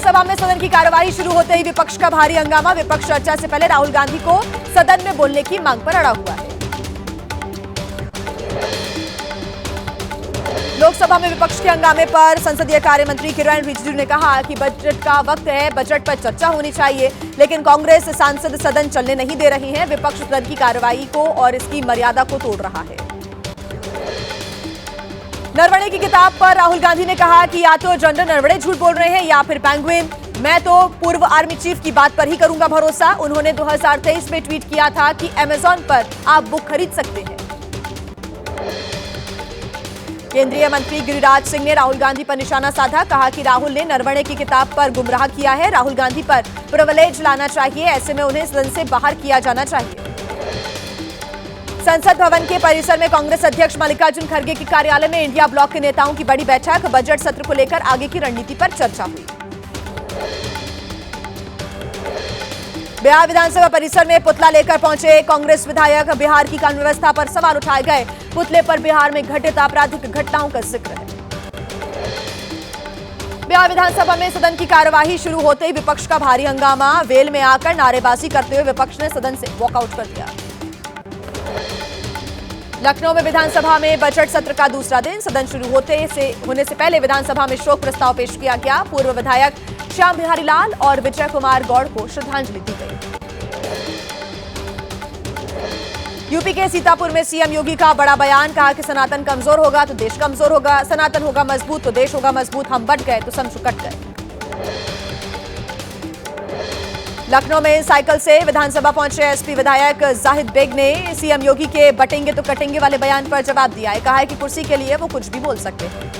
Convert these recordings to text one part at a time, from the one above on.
लोकसभा में सदन की कार्यवाही शुरू होते ही विपक्ष का भारी हंगामा। विपक्ष चर्चा से पहले राहुल गांधी को सदन में बोलने की मांग पर अड़ा हुआ है। लोकसभा में विपक्ष के हंगामे पर संसदीय कार्य मंत्री किरण रिजिजू ने कहा कि बजट का वक्त है, बजट पर चर्चा होनी चाहिए, लेकिन कांग्रेस सांसद सदन चलने नहीं दे रही है। विपक्ष सदन की कार्यवाही को और इसकी मर्यादा को तोड़ रहा है। नरवणे की किताब पर राहुल गांधी ने कहा कि या तो जनरल नरवणे झूठ बोल रहे हैं या फिर पेंगुइन। मैं तो पूर्व आर्मी चीफ की बात पर ही करूंगा भरोसा। उन्होंने 2023 में ट्वीट किया था कि अमेज़न पर आप बुक खरीद सकते हैं। केंद्रीय मंत्री गिरिराज सिंह ने राहुल गांधी पर निशाना साधा। कहा कि राहुल ने नरवणे की किताब पर गुमराह किया है। राहुल गांधी पर प्रिविलेज लाना चाहिए, ऐसे में उन्हें सदन से बाहर किया जाना चाहिए। संसद भवन के परिसर में कांग्रेस अध्यक्ष मल्लिकार्जुन खड़गे के कार्यालय में इंडिया ब्लॉक के नेताओं की बड़ी बैठक। बजट सत्र को लेकर आगे की रणनीति पर चर्चा हुई। बिहार विधानसभा परिसर में पुतला लेकर पहुंचे कांग्रेस विधायक। बिहार की कानून व्यवस्था पर सवाल उठाए गए। पुतले पर बिहार में घटित आपराधिक घटनाओं का जिक्र है। बिहार विधानसभा में सदन की कार्यवाही शुरू होते ही विपक्ष का भारी हंगामा। वेल में आकर नारेबाजी करते हुए विपक्ष ने सदन से वॉकआउट कर दिया। लखनऊ में विधानसभा में बजट सत्र का दूसरा दिन। सदन शुरू होने से पहले विधानसभा में शोक प्रस्ताव पेश किया गया। पूर्व विधायक श्याम बिहारी लाल और विजय कुमार गौड़ को श्रद्धांजलि दी गई। यूपी के सीतापुर में सीएम योगी का बड़ा बयान। कहा कि सनातन कमजोर होगा तो देश कमजोर होगा, सनातन होगा मजबूत तो देश होगा मजबूत। हम बट गए तो समझ कट गए। लखनऊ में साइकिल से विधानसभा पहुंचे एसपी विधायक जाहिद बेग ने सीएम योगी के बटेंगे तो कटेंगे वाले बयान पर जवाब दिया है। कहा है कि कुर्सी के लिए वो कुछ भी बोल सकते हैं।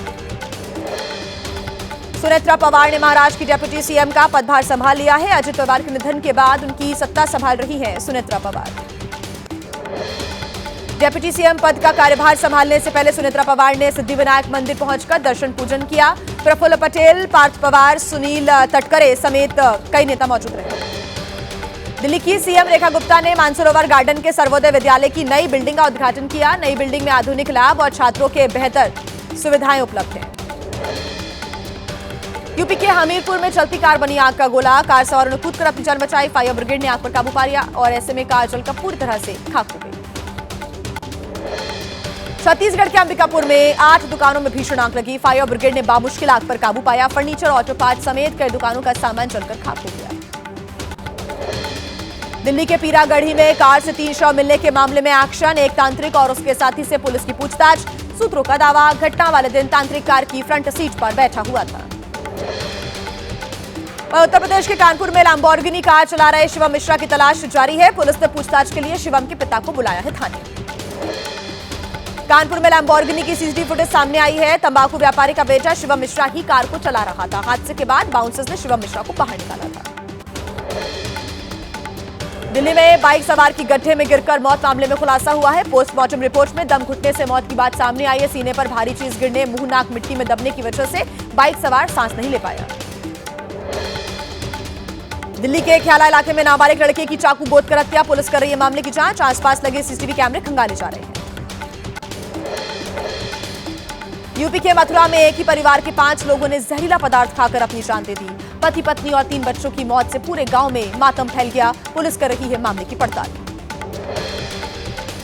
सुनेत्रा पवार ने महाराष्ट्र की डिप्टी सीएम का पदभार संभाल लिया है। अजित पवार के निधन के बाद उनकी सत्ता संभाल रही है सुनेत्रा पवार। डिप्टी सीएम पद का कार्यभार संभालने से पहले सुनेत्रा पवार ने सिद्धिविनायक मंदिर पहुंचकर दर्शन पूजन किया। प्रफुल्ल पटेल, पार्थ पवार, सुनील तटकरे समेत कई नेता मौजूद रहे। दिल्ली की सीएम रेखा गुप्ता ने मानसरोवर गार्डन के सर्वोदय विद्यालय की नई बिल्डिंग का उद्घाटन किया। नई बिल्डिंग में आधुनिक लैब और छात्रों के बेहतर सुविधाएं उपलब्ध हैं। यूपी के हमीरपुर में चलती कार बनी आग का गोला। कार सवारों ने कूदकर अपनी जान बचाई। फायर ब्रिगेड ने आग पर काबू पा लिया और ऐसे में कार जलकर पूरी तरह से खाक हो गई। छत्तीसगढ़ के अंबिकापुर में 8 दुकानों में भीषण आग लगी। फायर ब्रिगेड ने बामुश्किल आग पर काबू पाया। फर्नीचर, ऑटो पार्ट समेत कई दुकानों का सामान जलकर खाक हो गया। दिल्ली के पीरागढ़ी में कार से 3 शव मिलने के मामले में एक्शन। एक तांत्रिक और उसके साथी से पुलिस की पूछताछ। सूत्रों का दावा, घटना वाले दिन तांत्रिक कार की फ्रंट सीट पर बैठा हुआ था। उत्तर प्रदेश के कानपुर में लैम्बोर्गिनी कार चला रहे शिवम मिश्रा की तलाश जारी है। पुलिस ने पूछताछ के लिए शिवम के पिता को बुलाया है थाने। कानपुर में लैम्बोर्गिनी की सीसीटीवी फुटेज सामने आई है। तंबाकू व्यापारी का बेटा शिवम मिश्रा ही कार को चला रहा था। हादसे के बाद बाउंसर्स ने शिवम मिश्रा को बाहर निकाला था। दिल्ली में बाइक सवार की गड्ढे में गिरकर मौत मामले में खुलासा हुआ है। पोस्टमार्टम रिपोर्ट में दम घुटने से मौत की बात सामने आई है। सीने पर भारी चीज गिरने, मुंह नाक मिट्टी में दबने की वजह से बाइक सवार सांस नहीं ले पाया। दिल्ली के ख्याला इलाके में नाबालिग लड़के की चाकू गोद कर हत्या। पुलिस कर रही है मामले की जांच। आसपास लगे सीसीटीवी कैमरे खंगाले जा रहे हैं। यूपी के मथुरा में एक ही परिवार के 5 लोगों ने जहरीला पदार्थ खाकर अपनी जान दे दी। पति, पत्नी और 3 बच्चों की मौत से पूरे गांव में मातम फैल गया। पुलिस कर रही है मामले की पड़ताल।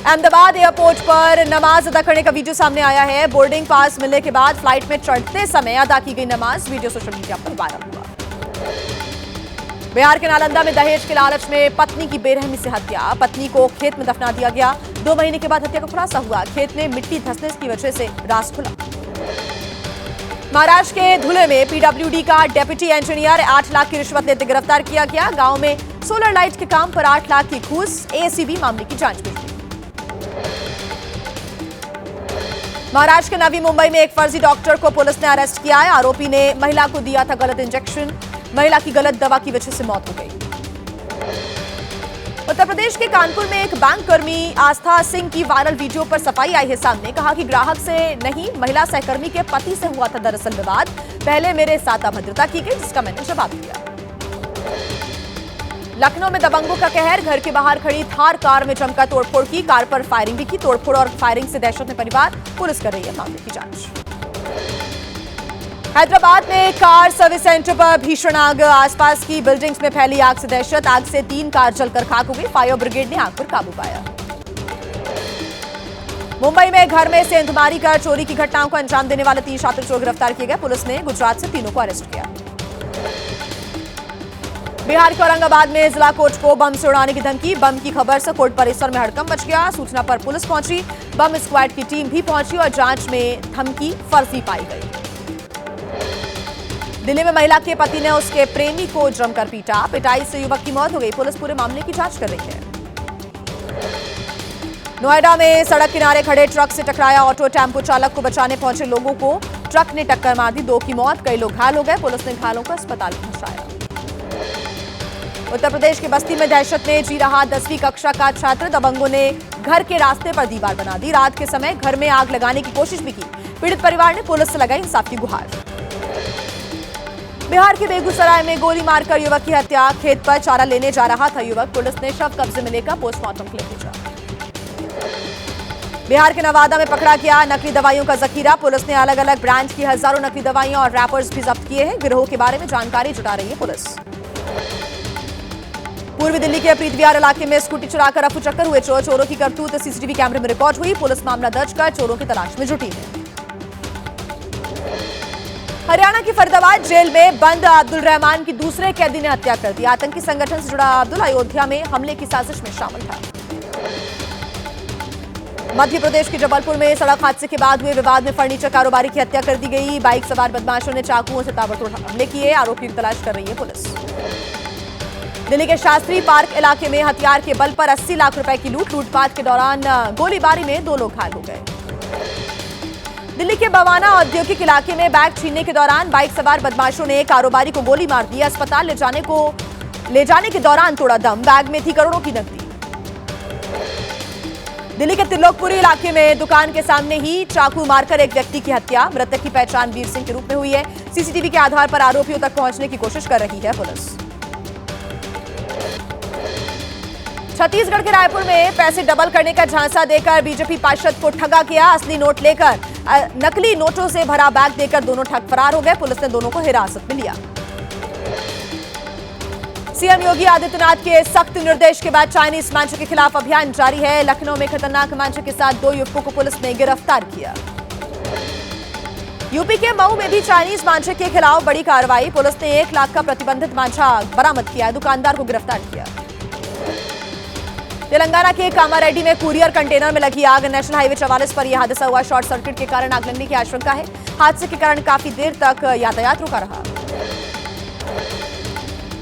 अहमदाबाद एयरपोर्ट पर नमाज अदा करने का वीडियो सामने आया है। बोर्डिंग पास मिलने के बाद फ्लाइट में चढ़ते समय अदा की गई नमाज। वीडियो सोशल मीडिया पर वायरल हुआ। बिहार के नालंदा में दहेज के लालच में पत्नी की बेरहमी से हत्या। पत्नी को खेत में दफना दिया गया। 2 महीने के बाद हत्या का खुलासा हुआ। खेत में मिट्टी धंसने की वजह से राज खुला। महाराष्ट्र के धुले में पीडब्ल्यूडी का डेप्यूटी इंजीनियर 8 लाख की रिश्वत लेते गिरफ्तार किया गया। गांव में सोलर लाइट के काम पर 8 लाख की घूस। एसीबी मामले की जांच में जुटी। महाराष्ट्र के नवी मुंबई में एक फर्जी डॉक्टर को पुलिस ने अरेस्ट किया है। आरोपी ने महिला को दिया था गलत इंजेक्शन। महिला की गलत दवा की वजह से मौत हो गई। उत्तर प्रदेश के कानपुर में एक बैंक कर्मी आस्था सिंह की वायरल वीडियो पर सफाई आई है सामने। कहा कि ग्राहक से नहीं, महिला सहकर्मी के पति से हुआ था दरअसल विवाद। पहले मेरे साथ अभद्रता की गई, जिसका मैंने जवाब दिया। लखनऊ में दबंगों का कहर। घर के बाहर खड़ी थार कार में जमकर तोड़फोड़ की। कार पर फायरिंग भी की। तोड़फोड़ और फायरिंग से दहशत में परिवार। पुलिस कर रही है मामले की जांच। हैदराबाद में कार सर्विस सेंटर पर भीषण आग, आसपास की बिल्डिंग्स में फैली आग से दहशत। आग से 3 कार जलकर खाक हो गई। फायर ब्रिगेड ने आग पर काबू पाया। मुंबई में घर में सेंधमारी कर चोरी की घटनाओं को अंजाम देने वाले 3 शातिर चोर गिरफ्तार किए गए। पुलिस ने गुजरात से 3 को अरेस्ट किया। बिहार के औरंगाबाद में जिला कोर्ट को बम से उड़ाने की धमकी। बम की खबर से कोर्ट परिसर में हड़कंप मच गया। सूचना पर पुलिस पहुंची, बम स्क्वाड की टीम भी पहुंची और जांच में धमकी फर्जी पाई गई। दिल्ली में महिला के पति ने उसके प्रेमी को जमकर पीटा। पिटाई से युवक की मौत हो गई। पुलिस पूरे मामले की जांच कर रही है। नोएडा में सड़क किनारे खड़े ट्रक से टकराया ऑटो। टेम्पो चालक को बचाने पहुंचे लोगों को ट्रक ने टक्कर मार दी। 2 की मौत, कई लोग घायल हो गए। पुलिस ने घायलों को अस्पताल पहुंचाया। उत्तर प्रदेश के बस्ती में दहशत में जी रहा 10वीं कक्षा का छात्र। दबंगों ने घर के रास्ते पर दीवार बना दी। रात के समय घर में आग लगाने की कोशिश भी की। पीड़ित परिवार ने पुलिस से लगाई इंसाफ की गुहार। बिहार के बेगूसराय में गोली मारकर युवक की हत्या। खेत पर चारा लेने जा रहा था युवक। पुलिस ने शव कब्जे में लेकर पोस्टमार्टम के लिए भेजा। बिहार के नवादा में पकड़ा गया नकली दवाइयों का जखीरा। पुलिस ने अलग अलग ब्रांड की हजारों नकली दवाइयां और रैपर्स भी जब्त किए हैं। गिरोह के बारे में जानकारी जुटा रही है पुलिस। पूर्वी दिल्ली के प्रीत विहार इलाके में स्कूटी चुराकर रफू चक्कर हुए चोर। चोरों की करतूत सीसीटीवी कैमरे में रिकॉर्ड हुई। पुलिस मामला दर्ज कर चोरों की तलाश में जुटी है। हरियाणा की फरीदाबाद जेल में बंद अब्दुल रहमान की दूसरे कैदी ने हत्या कर दी। आतंकी संगठन से जुड़ा अब्दुल अयोध्या में हमले की साजिश में शामिल था। मध्य प्रदेश के जबलपुर में सड़क हादसे के बाद हुए विवाद में फर्नीचर कारोबारी की हत्या कर दी गई। बाइक सवार बदमाशों ने चाकुओं से ताबड़तोड़ हमले किए। आरोपी की तलाश कर रही है पुलिस। दिल्ली के शास्त्री पार्क इलाके में हथियार के बल पर 80 लाख रुपए की लूटपाट के दौरान गोलीबारी में 2 लोग घायल हो गए। दिल्ली के बवाना औद्योगिक इलाके में बैग छीनने के दौरान बाइक सवार बदमाशों ने कारोबारी को गोली मार दी। अस्पताल ले जाने के दौरान तोड़ा दम। बैग में थी करोड़ों की नकदी। दिल्ली के त्रिलोकपुरी इलाके में दुकान के सामने ही चाकू मारकर एक व्यक्ति की हत्या। मृतक की पहचान वीर सिंह के रूप में हुई है। सीसीटीवी के आधार पर आरोपियों तक पहुंचने की कोशिश कर रही है पुलिस। छत्तीसगढ़ के रायपुर में पैसे डबल करने का झांसा देकर बीजेपी पार्षद को ठगा गया। असली नोट लेकर नकली नोटों से भरा बैग देकर दोनों ठग फरार हो गए। पुलिस ने दोनों को हिरासत में लिया। सीएम योगी आदित्यनाथ के सख्त निर्देश के बाद चाइनीज मांझे के खिलाफ अभियान जारी है। लखनऊ में खतरनाक मांझे के साथ 2 युवकों को पुलिस ने गिरफ्तार किया। यूपी के मऊ में भी चाइनीज मांझे के खिलाफ बड़ी कार्रवाई। पुलिस ने 1 लाख का प्रतिबंधित मांझा बरामद किया। दुकानदार को गिरफ्तार किया। तेलंगाना के कामारेड्डी में कुरियर कंटेनर में लगी आग। नेशनल हाईवे 44 पर यह हादसा हुआ। शॉर्ट सर्किट के कारण आग लगने की आशंका है। हादसे के कारण काफी देर तक यातायात रुका रहा।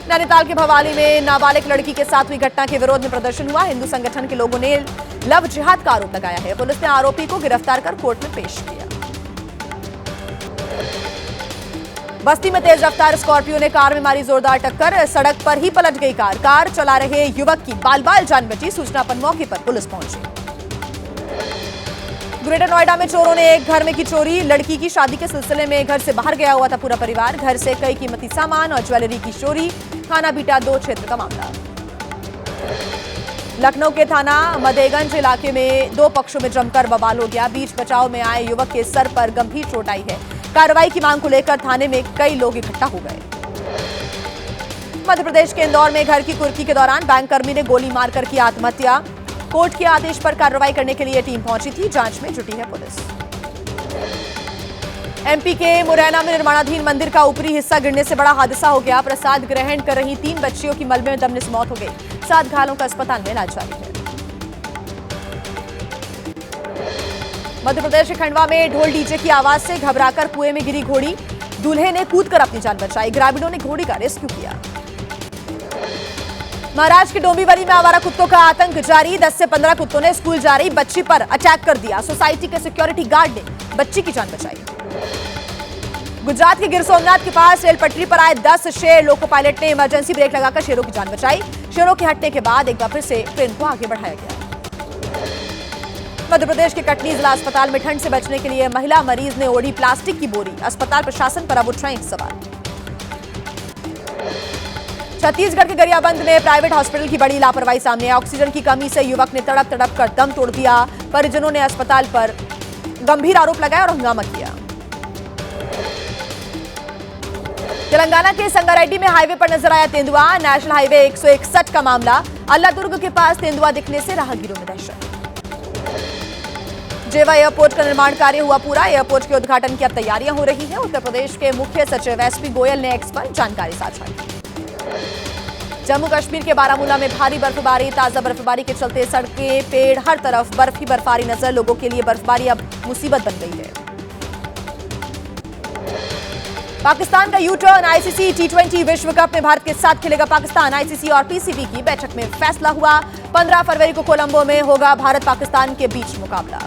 नैनीताल के भवाली में नाबालिग लड़की के साथ हुई घटना के विरोध में प्रदर्शन हुआ। हिंदू संगठन के लोगों ने लव जिहाद का आरोप लगाया है। पुलिस ने आरोपी को गिरफ्तार कर कोर्ट में पेश किया। बस्ती में तेज रफ्तार स्कॉर्पियो ने कार में मारी जोरदार टक्कर। सड़क पर ही पलट गई कार। कार चला रहे युवक की बाल बाल जान बची। सूचना पर मौके पर पुलिस पहुंची। ग्रेटर नोएडा में चोरों ने एक घर में की चोरी। लड़की की शादी के सिलसिले में घर से बाहर गया हुआ था पूरा परिवार। घर से कई कीमती सामान और ज्वेलरी की चोरी। थाना बीटा 2 क्षेत्र का मामला। लखनऊ के थाना मदेगंज इलाके में 2 पक्षों में जमकर बवाल हो गया। बीच बचाव में आए युवक के सर पर गंभीर चोट आई है। कार्रवाई की मांग को लेकर थाने में कई लोग इकट्ठा हो गए। मध्य प्रदेश के इंदौर में घर की कुर्की के दौरान बैंककर्मी ने गोली मारकर की आत्महत्या। कोर्ट के आदेश पर कार्रवाई करने के लिए टीम पहुंची थी। जांच में जुटी है पुलिस। एमपी के मुरैना में निर्माणाधीन मंदिर का ऊपरी हिस्सा गिरने से बड़ा हादसा हो गया। प्रसाद ग्रहण कर रही 3 बच्चियों की मलबे में दबने से मौत हो गई। 7 घायलों का अस्पताल में इलाज जारी है। मध्य प्रदेश के खंडवा में ढोल डीजे की आवाज से घबराकर कुएं में गिरी घोड़ी। दूल्हे ने कूदकर अपनी जान बचाई। ग्रामीणों ने घोड़ी का रेस्क्यू किया। महाराष्ट्र के डोंबिवली में आवारा कुत्तों का आतंक जारी। 10 से 15 कुत्तों ने स्कूल जा रही बच्ची पर अटैक कर दिया। सोसाइटी के सिक्योरिटी गार्ड ने बच्ची की जान बचाई। गुजरात के गिर सोमनाथ के पास रेल पटरी पर आए 10 शेर। लोको पायलट ने इमरजेंसी ब्रेक लगाकर शेरों की जान बचाई। शेरों के हटने के बाद एक बार फिर से ट्रेन को आगे बढ़ाया गया। मध्य प्रदेश के कटनी जिला अस्पताल में ठंड से बचने के लिए महिला मरीज ने ओढ़ी प्लास्टिक की बोरी। अस्पताल प्रशासन पर अब उठाएं सवाल। छत्तीसगढ़ के गरियाबंद में प्राइवेट हॉस्पिटल की बड़ी लापरवाही सामने आई। ऑक्सीजन की कमी से युवक ने तड़प तड़प कर दम तोड़ दिया। परिजनों ने अस्पताल पर गंभीर आरोप लगाया और हंगामा किया। तेलंगाना के संगारेड्डी में हाईवे पर नजर आया तेंदुआ। नेशनल हाईवे 161 का मामला। अल्लादुर्ग के पास तेंदुआ दिखने से राहगीरों में दहशत। जेवा एयरपोर्ट का निर्माण कार्य हुआ पूरा। एयरपोर्ट के उद्घाटन की अब तैयारियां हो रही हैं। उत्तर प्रदेश के मुख्य सचिव एसपी गोयल ने एक्स पर जानकारी साझा की। जम्मू कश्मीर के बारामूला में भारी बर्फबारी। ताजा बर्फबारी के चलते सड़कें, पेड़, हर तरफ बर्फ ही बर्फबारी नजर। लोगों के लिए बर्फबारी अब मुसीबत बन गई है। पाकिस्तान का यू टर्न। आईसीसी टी20 विश्व कप में भारत के साथ खेलेगा पाकिस्तान। आईसीसी और पीसीबी की बैठक में फैसला हुआ। 15 फरवरी को कोलंबो में होगा भारत पाकिस्तान के बीच मुकाबला।